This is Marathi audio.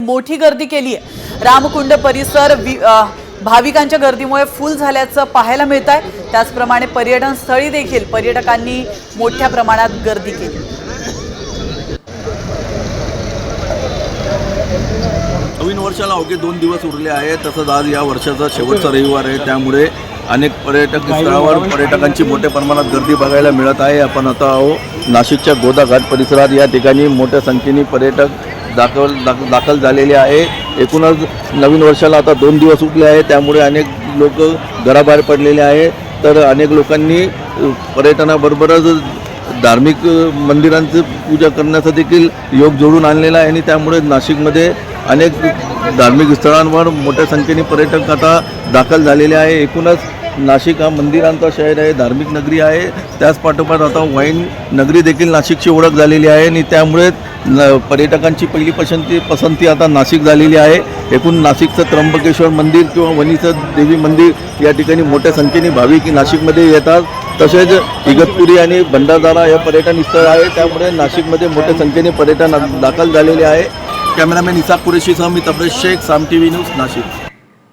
मोठी गर्दी केली आहे। रामकुंड परिसर भाविकांच्या गर्दीमुळे फुल झाल्याचं पाहायला मिळत आहे। त्याचप्रमाणे पर्यटन स्थळी देखील पर्यटकांनी मोठ्या प्रमाणात गर्दी केली। नवीन वर्षाला अवघे 2 दिवस उरले आहेत। तसंच आज या वर्षाचा शेवटचा रविवार आहे, त्यामुळे अनेक पर्यटक स्थळावर पर्यटकांची मोठ्या प्रमाणात गर्दी बघायला मिळत आहे। आपण आता नाशिकच्या गोदा घाट परिसरात या ठिकाणी मोठ्या संख्येने पर्यटक दाखल झालेले आहे। एकूणच नवीन वर्षाला आता 2 दिवस उरले आहेत, त्यामुळे अनेक लोक घराबाहेर पडलेले आहेत। तर अनेक लोकांनी पर्यटनाबरोबरच धार्मिक मंदिरांची पूजा करण्याचा देखील योग जोडून आणलेला आहे आणि त्यामुळे नाशिकमध्ये अनेक धार्मिक स्थळांवर मोठ्या संख्येने पर्यटक आता दाखल झालेले आहे। एकूणच नाशिक हा मंदिरांचा शहर आहे, धार्मिक नगरी आहे। त्याच पाठोपाठ आता वाईन नगरी देखील नाशिकची ओळख झालेली आहे आणि त्यामुळे पर्यटकांची पहिली पसंती आता नाशिक झालेली आहे। एकूण नाशिकचं त्र्यंबकेश्वर मंदिर किंवा वणीचं देवी मंदिर या ठिकाणी मोठ्या संख्येने भाविक नाशिकमध्ये येतात। तसेच इगतपुरी आणि भंडारदरा हे पर्यटन स्थळ आहे, त्यामुळे नाशिकमध्ये मोठ्या संख्येने पर्यटन दाखल झालेले आहे। कॅमेरामॅन इसाक कुरेशीसह मी तब्रेज शेख, साम TV न्यूज, नाशिक।